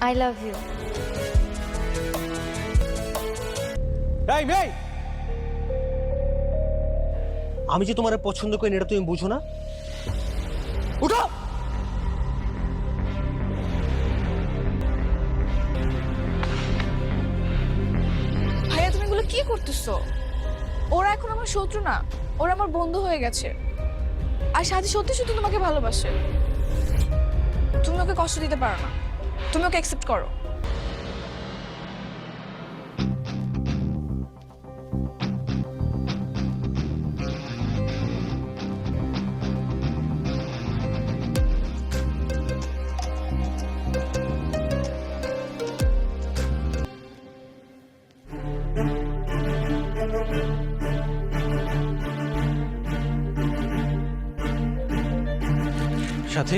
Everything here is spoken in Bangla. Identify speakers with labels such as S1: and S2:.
S1: I love you.
S2: এই মেয়ে, আমি যে তোমার পছন্দ করি এটা তুমি বুঝো না? উঠো।
S3: ভাইয়া তুমি এগুলো কি করতেছো? ওরা এখন আমার শত্রু না, ওরা আমার বন্ধু হয়ে গেছে। আর সাথী সত্যি সত্যি তোমাকে ভালোবাসে। তুমি ওকে কষ্ট দিতে পারো না, তুমি ওকে অ্যাকসেপ্ট করো।
S2: সাথে